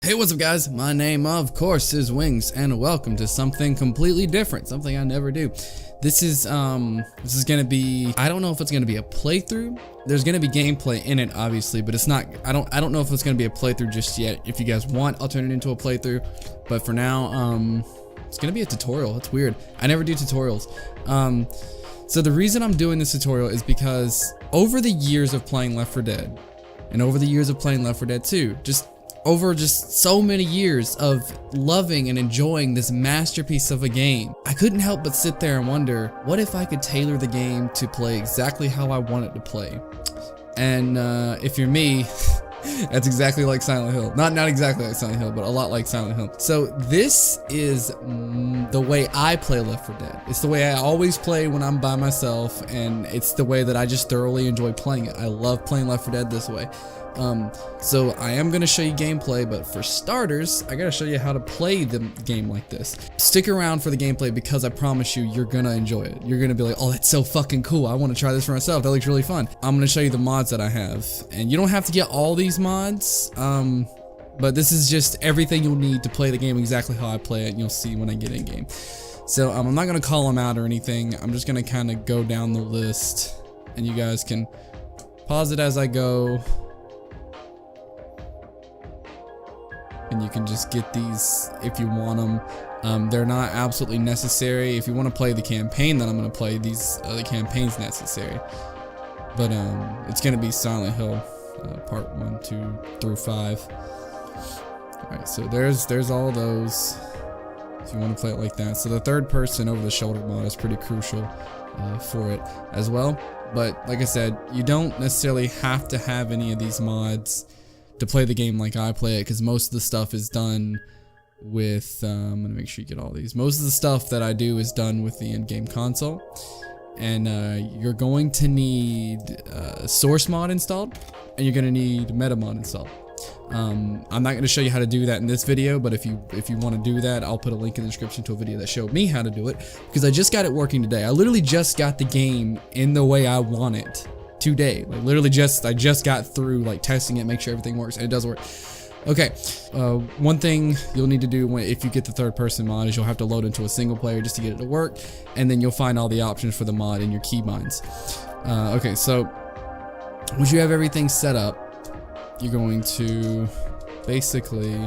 Hey, what's up guys? My name of course is Wings and welcome to something completely different, something I never do. This is gonna be, I don't know if it's gonna be a playthrough. There's gonna be gameplay in it obviously, but it's not, I don't know if it's gonna be a playthrough just yet. If you guys want, I'll turn it into a playthrough, but for now, it's gonna be a tutorial. That's weird. I never do tutorials. So the reason I'm doing this tutorial is because over the years of playing Left 4 Dead and over the years of playing Left 4 Dead 2, over so many years of loving and enjoying this masterpiece of a game, I couldn't help but sit there and wonder, what if I could tailor the game to play exactly how I want it to play? And if you're me, that's exactly like Silent Hill. Not exactly like Silent Hill, but a lot like Silent Hill. So this is the way I play Left 4 Dead. It's the way I always play when I'm by myself, and it's the way that I just thoroughly enjoy playing it. I love playing Left 4 Dead this way. So I am going to show you gameplay, but for starters, I gotta show you how to play the game like this. Stick around for the gameplay because I promise you, you're gonna enjoy it. You're gonna be like, oh, that's so fucking cool. I want to try this for myself. That looks really fun. I'm gonna show you the mods that I have, and you don't have to get all these mods, but this is just everything you'll need to play the game exactly how I play it, and you'll see when I get in game. So I'm not gonna call them out or anything. I'm just gonna kind of go down the list, and you guys can pause it as I go. And you can just get these if you want them. They're not absolutely necessary. If you want to play the campaign that I'm going to play, the campaign's necessary. But it's going to be Silent Hill part 1, 2 through 5. Alright, so there's all those if you want to play it like that. So the third person over the shoulder mod is pretty crucial for it as well. But like I said, you don't necessarily have to have any of these mods to play the game like I play it, because most of the stuff is done with, I'm gonna make sure you get all these. Most of the stuff that I do is done with the in-game console, and you're going to need Sourcemod installed, and you're gonna need Metamod installed. I'm not gonna show you how to do that in this video, but if you want to do that, I'll put a link in the description to a video that showed me how to do it, because I just got it working today. I literally just got the game in the way I want it today. Like literally I just got through like testing it, make sure everything works, and it does work. Okay, one thing you'll need to do if you get the third person mod is you'll have to load into a single player just to get it to work, and then you'll find all the options for the mod in your keybinds. Okay, so once you have everything set up, you're going to basically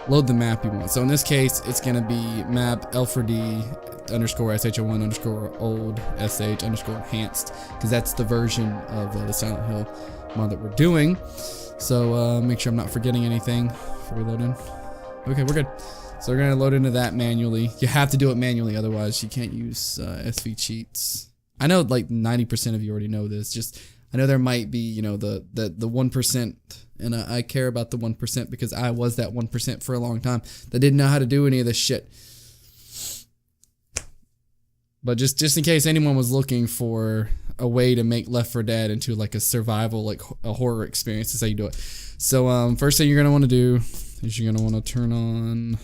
load the map you want. So in this case, it's going to be map L4D _SH01 _old sh _enhanced, because that's the version of the Silent Hill mod that we're doing. So make sure I'm not forgetting anything before we load in. Okay, we're good. So we're gonna load into that manually. You have to do it manually, otherwise you can't use SV cheats. I know like 90% of you already know this. Just I know there might be, you know, the 1%, and I care about the 1% because I was that 1% for a long time that didn't know how to do any of this shit. But just in case anyone was looking for a way to make Left 4 Dead into like a survival, like a horror experience, that's how you do it. So first thing you're gonna want to do is you're gonna want to turn on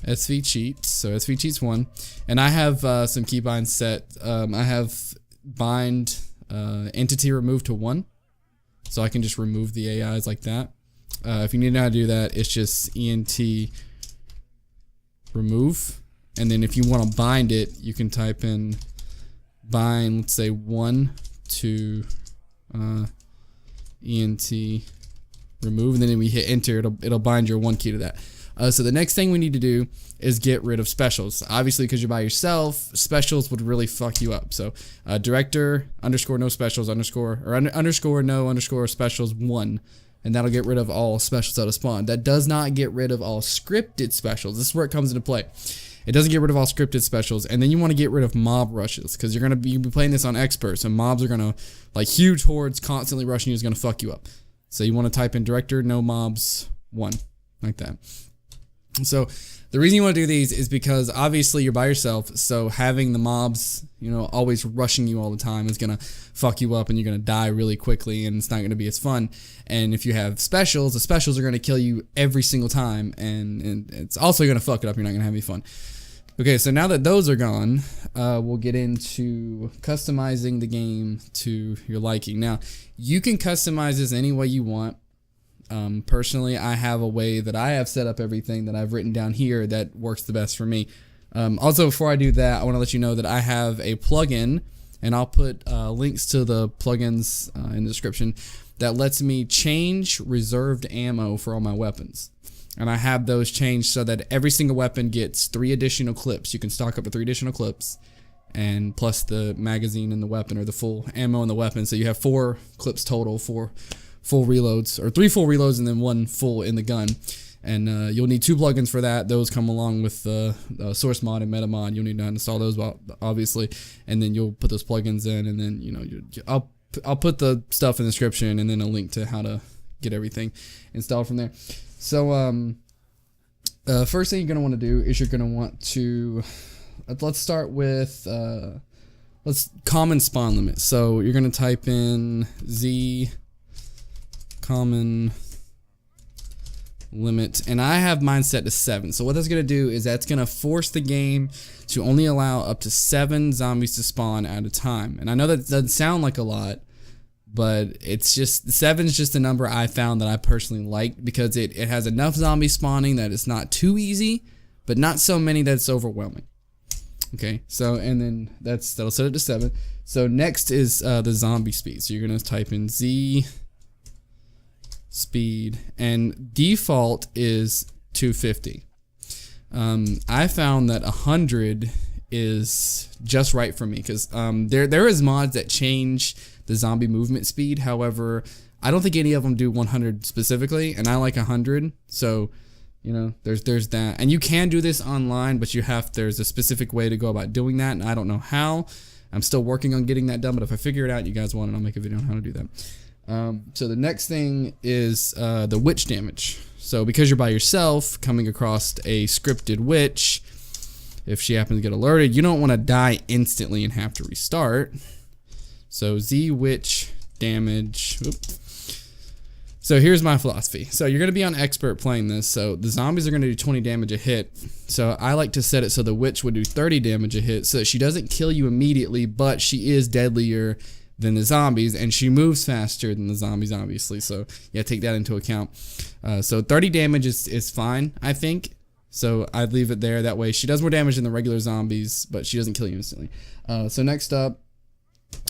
SV cheats. So SV cheats 1, and I have some keybinds set. I have bind entity remove to 1, so I can just remove the AIs like that. If you need to know how to do that, it's just ENT remove. And then if you want to bind it, you can type in bind, let's say 1 to ENT remove, and then when we hit enter, it'll bind your 1 key to that. So the next thing we need to do is get rid of specials. Obviously, because you're by yourself, specials would really fuck you up. So director _ no specials _ no _ specials 1. And that'll get rid of all specials out of spawn. That does not get rid of all scripted specials. This is where it comes into play. It doesn't get rid of all scripted specials, and then you want to get rid of mob rushes, because you'll be playing this on expert, so mobs are gonna, like huge hordes constantly rushing you is gonna fuck you up. So you want to type in director no mobs 1, like that. So the reason you want to do these is because obviously you're by yourself, so having the mobs, you know, always rushing you all the time is gonna fuck you up, and you're gonna die really quickly, and it's not gonna be as fun. And if you have specials, the specials are gonna kill you every single time, and it's also gonna fuck it up. You're not gonna have any fun. Okay, so now that those are gone, we'll get into customizing the game to your liking. Now, you can customize this any way you want. Personally, I have a way that I have set up everything that I've written down here that works the best for me. Also, before I do that, I want to let you know that I have a plugin, and I'll put links to the plugins in the description, that lets me change reserved ammo for all my weapons. And I have those changed so that every single weapon gets 3 additional clips. You can stock up to 3 additional clips, and plus the magazine and the weapon, or the full ammo and the weapon. So you have 4 clips total, 4 full reloads, or 3 full reloads and then 1 full in the gun. And you'll need 2 plugins for that. Those come along with the Sourcemod and Metamod. You'll need to install those, obviously, and then you'll put those plugins in, and then I'll put the stuff in the description, and then a link to how to get everything installed from there. So first thing you're going to want to do is you're going to want to, let's start with common spawn limit. So you're going to type in Z common limit, and I have mine set to 7. So what that's going to do is that's going to force the game to only allow up to 7 zombies to spawn at a time. And I know that doesn't sound like a lot, but it's just, 7 is just a number I found that I personally like, because it has enough zombies spawning that it's not too easy, but not so many that it's overwhelming. Okay, so, and then that'll set it to 7. So next is the zombie speed. So you're going to type in Z speed, and default is 250. I found that 100 is just right for me, because there is mods that change the zombie movement speed. However, I don't think any of them do 100 specifically, and I like 100. So, there's that. And you can do this online, but there's a specific way to go about doing that, and I don't know how. I'm still working on getting that done, but if I figure it out, you guys want it, I'll make a video on how to do that. So the next thing is the witch damage. So because you're by yourself, coming across a scripted witch, if she happens to get alerted, you don't want to die instantly and have to restart. So Z witch damage. Oops. So here's my philosophy. So you're going to be on expert playing this. So the zombies are going to do 20 damage a hit. So I like to set it so the witch would do 30 damage a hit, so that she doesn't kill you immediately, but she is deadlier than the zombies, and she moves faster than the zombies, obviously. So yeah, take that into account. So 30 damage is fine, I think. So I'd leave it there. That way she does more damage than the regular zombies, but she doesn't kill you instantly. So next up,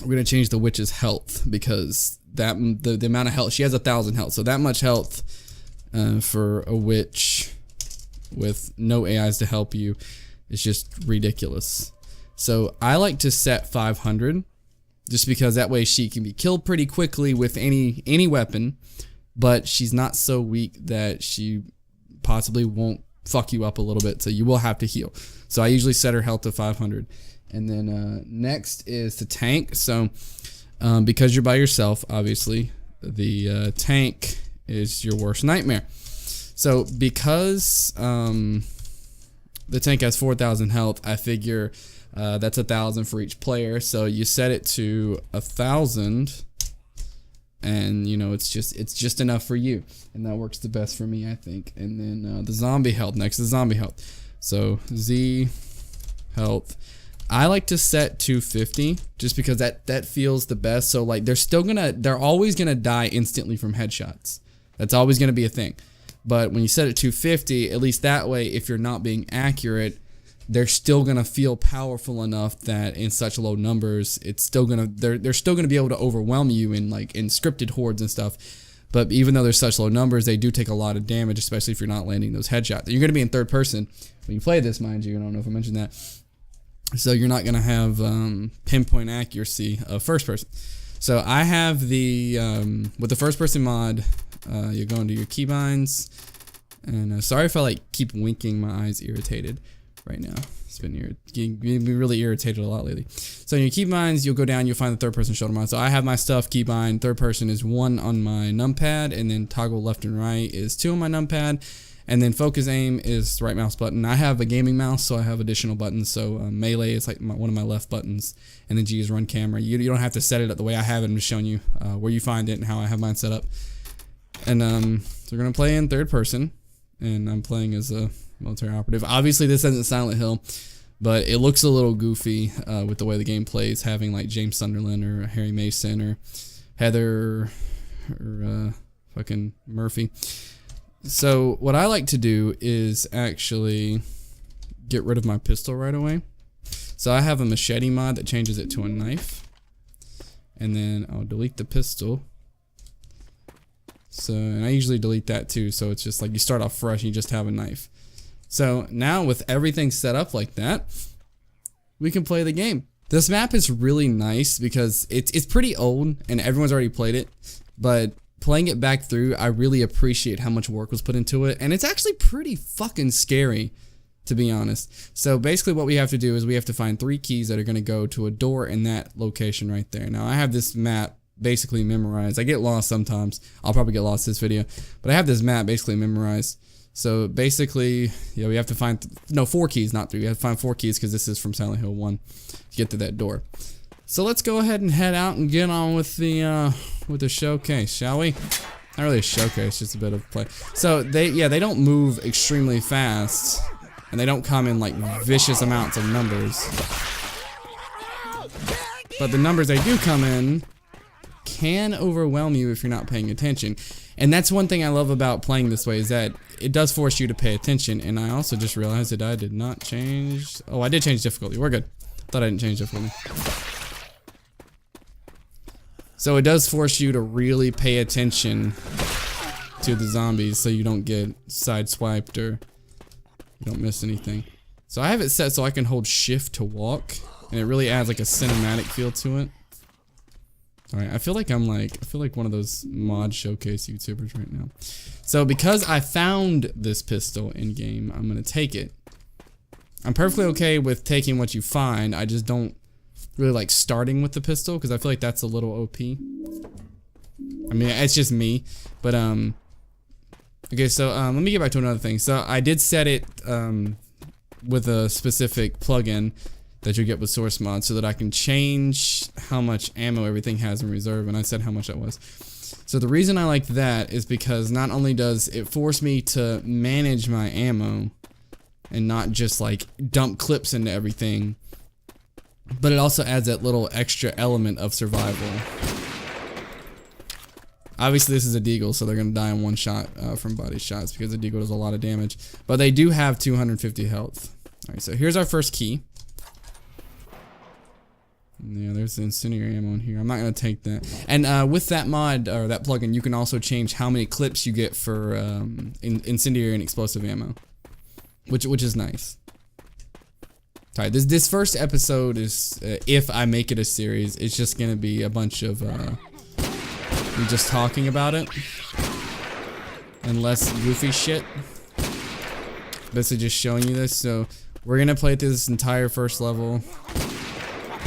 we're gonna change the witch's health, because the amount of health, she has 1,000 health, so that much health for a witch with no AIs to help you is just ridiculous. So I like to set 500, just because that way she can be killed pretty quickly with any weapon, but she's not so weak that she possibly won't fuck you up a little bit, so you will have to heal. So I usually set her health to 500. And then next is the tank. So because you're by yourself, obviously, the tank is your worst nightmare. So because the tank has 4,000 health, I figure that's 1,000 for each player. So you set it to 1,000, and it's just enough for you, and that works the best for me, I think. And then the zombie health. Next is zombie health. So Z health, I like to set 250, just because that feels the best. So like they're always gonna die instantly from headshots. That's always gonna be a thing. But when you set it 250, at least that way, if you're not being accurate, they're still gonna feel powerful enough that in such low numbers, it's still gonna they're still gonna be able to overwhelm you in scripted hordes and stuff. But even though there's such low numbers, they do take a lot of damage, especially if you're not landing those headshots. You're gonna be in third person when you play this, mind you. I don't know if I mentioned that. So you're not gonna have pinpoint accuracy of first person. So I have the with the first person mod, you go into your keybinds, and sorry if I keep winking, my eyes irritated right now. It's been really irritated a lot lately. So in your keybinds, you'll go down, you'll find the third person shoulder mod. So I have my stuff keybind, third person is 1 on my numpad, and then toggle left and right is 2 on my numpad, and then focus aim is right mouse button. I have a gaming mouse, so I have additional buttons. So melee is one of my left buttons, and then G is run camera. You don't have to set it up the way I have it. I'm just showing you where you find it and how I have mine set up. And so we're gonna play in third person, and I'm playing as a military operative. Obviously this isn't Silent Hill, but it looks a little goofy with the way the game plays, having James Sunderland or Harry Mason or Heather or Fucking Murphy. So what I like to do is actually get rid of my pistol right away. So I have a machete mod that changes it to a knife. And then I'll delete the pistol. So, and I usually delete that too, so it's just like you start off fresh and you just have a knife. So now with everything set up like that, we can play the game. This map is really nice because it's pretty old and everyone's already played it, but playing it back through, I really appreciate how much work was put into it, and it's actually pretty fucking scary, to be honest. So basically what we have to do is we have to find 3 keys that are going to go to a door in that location right there. Now I have this map basically memorized. I get lost sometimes. I'll probably get lost this video, but I have this map basically memorized. So basically, yeah, we have to find 4 keys, not 3. We have to find 4 keys because this is from Silent Hill 1 to get to that door. So let's go ahead and head out and get on with the showcase, shall we? Not really a showcase, just a bit of play. So they don't move extremely fast, and they don't come in like vicious amounts of numbers. But the numbers they do come in can overwhelm you if you're not paying attention. And that's one thing I love about playing this way, is that it does force you to pay attention. And I also just realized that I did not change. Oh, I did change difficulty. We're good. Thought I didn't change difficulty. So it does force you to really pay attention to the zombies so you don't get sideswiped or you don't miss anything. So I have it set so I can hold shift to walk, and it really adds like a cinematic feel to it. Alright, I feel like one of those mod showcase YouTubers right now. So because I found this pistol in game, I'm gonna take it. I'm perfectly okay with taking what you find. I just don't really like starting with the pistol because I feel like that's a little OP. I mean, it's just me, but okay, so let me get back to another thing. So I did set it with a specific plugin that you get with Sourcemod so that I can change how much ammo everything has in reserve, and I said how much that was. So the reason I like that is because not only does it force me to manage my ammo and not just like dump clips into everything, but it also adds that little extra element of survival. Obviously this is a deagle, so they're gonna die in one shot from body shots because the deagle does a lot of damage, but they do have 250 health. Alright, so here's our first key. Yeah, there's the incendiary ammo in here. I'm not gonna take that. And with that mod or that plugin, you can also change how many clips you get for incendiary and explosive ammo, which is nice. Alright, this first episode is, if I make it a series, it's just gonna be a bunch of me just talking about it and less goofy shit. Basically just showing you this. So we're gonna play through this entire first level.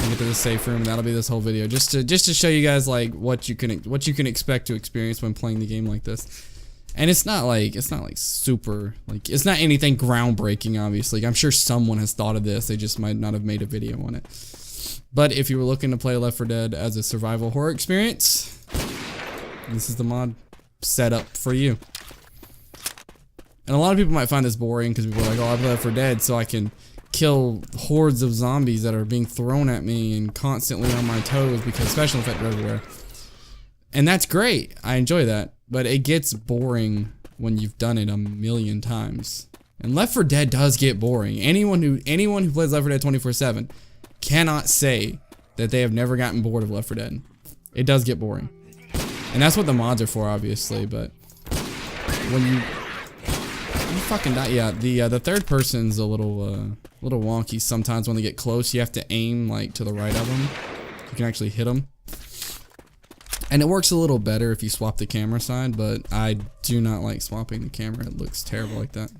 Get to the safe room, and that'll be this whole video, just to show you guys like what you can expect to experience when playing the game like this. And it's not super, like, it's not anything groundbreaking, obviously. I'm sure someone has thought of this, they just might not have made a video on it. But if you were looking to play Left 4 Dead as a survival horror experience, this is the mod set up for you. And a lot of people might find this boring because people are like, oh, I play Left 4 Dead so I can kill hordes of zombies that are being thrown at me and constantly on my toes because special effects are everywhere. And that's great. I enjoy that. But it gets boring when you've done it a million times. And Left 4 Dead does get boring. Anyone who plays Left 4 Dead 24/7 cannot say that they have never gotten bored of Left 4 Dead. It does get boring. And that's what the mods are for, obviously, but when you fucking die. Yeah, the third person's a little wonky sometimes. When they get close, you have to aim like to the right of them. You can actually hit them, and it works a little better if you swap the camera side. But I do not like swapping the camera. It looks terrible like that.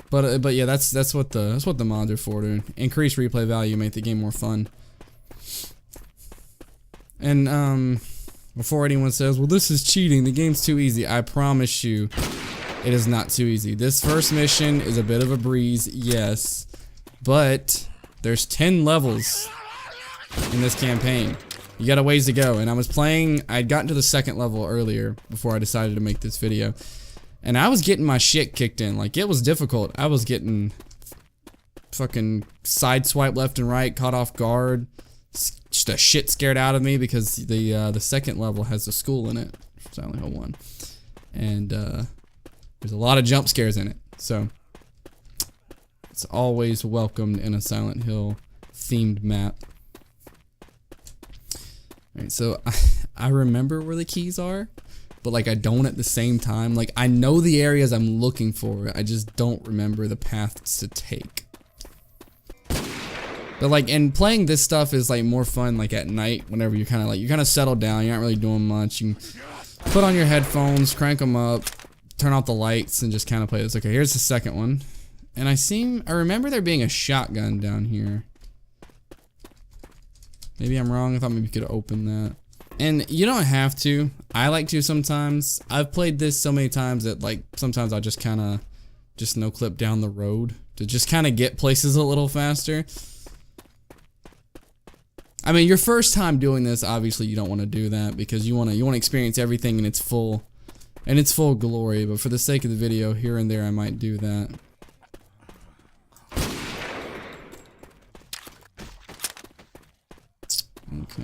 But yeah, that's what the mods are for, to increase replay value, make the game more fun. And before anyone says, well, this is cheating, the game's too easy, I promise you, it is not too easy. This first mission is a bit of a breeze, yes, but there's 10 levels in this campaign. You got a ways to go, and I'd gotten to the second level earlier before I decided to make this video, and I was getting my shit kicked in. Like, it was difficult. I was getting fucking sideswiped left and right, caught off guard, just a shit scared out of me because the second level has a school in it, Silent Hill 1, and there's a lot of jump scares in it, so it's always welcomed in a Silent Hill themed map. Alright, so I remember where the keys are, but like I don't at the same time. Like I know the areas I'm looking for, I just don't remember the paths to take. But like, and playing this stuff is like more fun like at night whenever you're kind of settled down, you're not really doing much. You can put on your headphones, crank them up, turn off the lights, and just kind of play this. Okay, here's the second one. And I remember there being a shotgun down here. Maybe I'm wrong, I thought maybe you could open that. And you don't have to. I like to sometimes. I've played this so many times that like sometimes I'll just kind of just no clip down the road to just kind of get places a little faster. I mean, your first time doing this, obviously you don't want to do that because you want to experience everything in its full glory. But for the sake of the video, here and there, I might do that. Okay.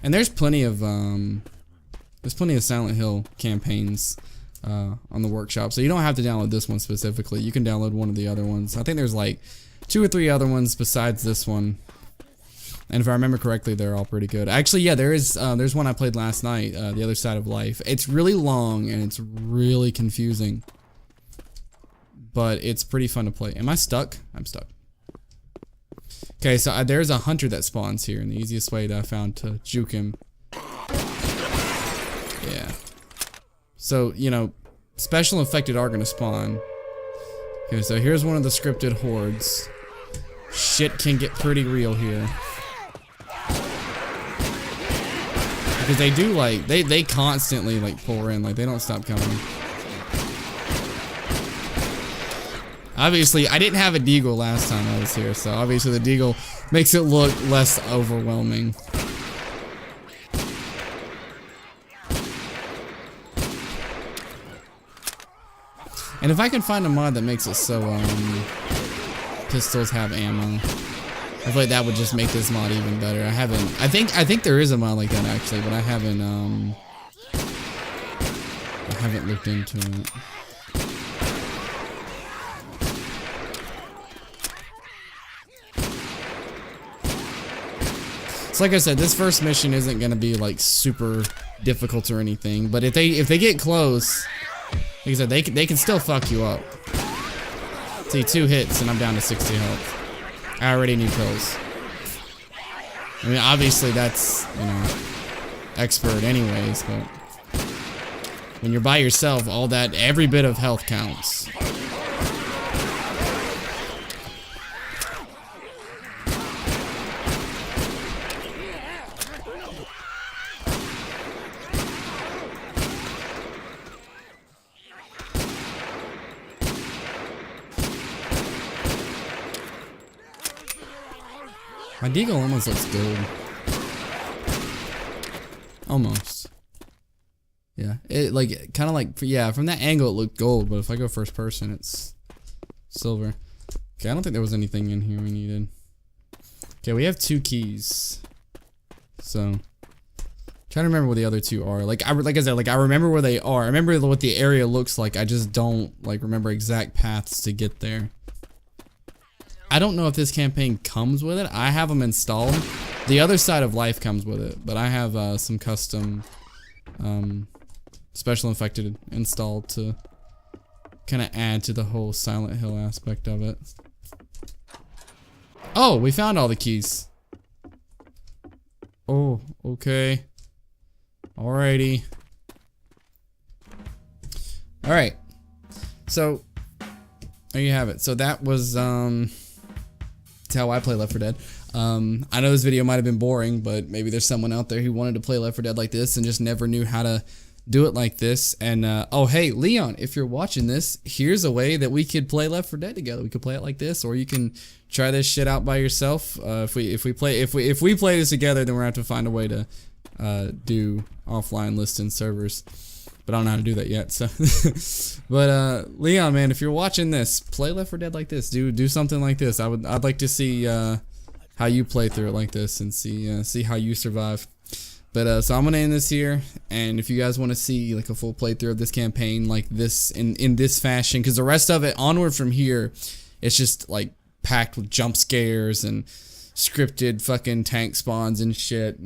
And there's plenty of Silent Hill campaigns on the workshop, so you don't have to download this one specifically. You can download one of the other ones. I think there's like 2 or 3 other ones besides this one, and if I remember correctly, they're all pretty good. Actually, yeah, there's one I played last night, The Other Side of Life. It's really long and it's really confusing, but it's pretty fun to play. Am I stuck? I'm stuck. Okay, so there's a hunter that spawns here, and the easiest way that I found to juke him. Yeah. So, you know, special infected are gonna spawn. Okay, so here's one of the scripted hordes. Shit can get pretty real here. Because they do like, they constantly like pour in, like they don't stop coming. Obviously, I didn't have a deagle last time I was here, so obviously the deagle makes it look less overwhelming. And if I can find a mod that makes it so pistols have ammo, I feel like that would just make this mod even better. I think there is a mod like that actually, but I haven't looked into it. So like I said, this first mission isn't gonna be like super difficult or anything, but if they get close, like I said, they can still fuck you up. See, 2 hits and I'm down to 60 health. I already need pills. I mean, obviously that's, you know, expert anyways, but when you're by yourself, every bit of health counts. My deagle almost looks gold. Almost. Yeah, it like kind of like, yeah, from that angle it looked gold, but if I go first person, it's silver. Okay, I don't think there was anything in here we needed. Okay, we have 2 keys. So, trying to remember what the other 2 are. Like I said, like I remember where they are. I remember what the area looks like. I just don't like remember exact paths to get there. I don't know if this campaign comes with it. I have them installed. The Other Side of Life comes with it, but I have some custom special infected installed to kind of add to the whole Silent Hill aspect of it. Oh, we found all the keys. Oh, okay. Alrighty. Alright. So, there you have it. So that was, that's how I play Left 4 Dead. I know this video might have been boring, but maybe there's someone out there who wanted to play Left 4 Dead like this and just never knew how to do it like this. And oh hey Leon, if you're watching this, here's a way that we could play Left 4 Dead together. We could play it like this, or you can try this shit out by yourself. If we play this together, then we're gonna have to find a way to do offline listing servers. but I don't know how to do that yet. So, but Leon, man, if you're watching this, play Left 4 Dead like this. Do something like this. I'd like to see how you play through it like this and see how you survive. But so I'm gonna end this here, and if you guys want to see like a full playthrough of this campaign like this in this fashion, because the rest of it onward from here, it's just like packed with jump scares and scripted fucking tank spawns and shit.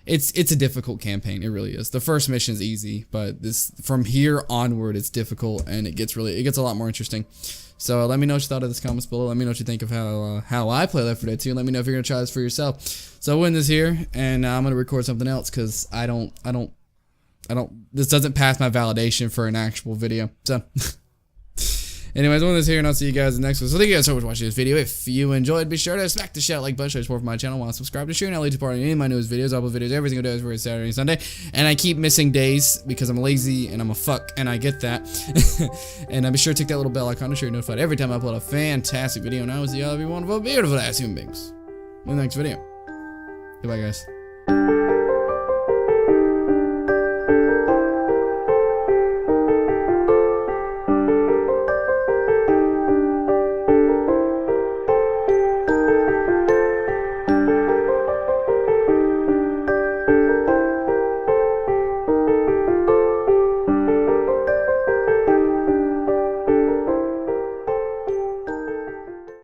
It's a difficult campaign. It really is. The first mission is easy, but this from here onward it's difficult, and it gets a lot more interesting. So let me know what you thought of this, comments below. Let me know what you think of how I play Left 4 Dead 2. Let me know if you're gonna try this for yourself. So we'll end this here, and I'm gonna record something else because I don't. This doesn't pass my validation for an actual video. So, anyways, we'll end this here, and I'll see you guys in the next one. So thank you guys so much for watching this video. If you enjoyed, be sure to smack the like button, show support for my channel, while subscribe to share and I'll lead to part of any of my newest videos. I upload videos every single day, every Saturday and Sunday, and I keep missing days because I'm lazy and I'm a fuck, and I get that. And be sure to tick that little bell icon to share you're notified every time I upload a fantastic video. And I will see all of you wonderful, beautiful ass human beings in the next video. Goodbye, guys.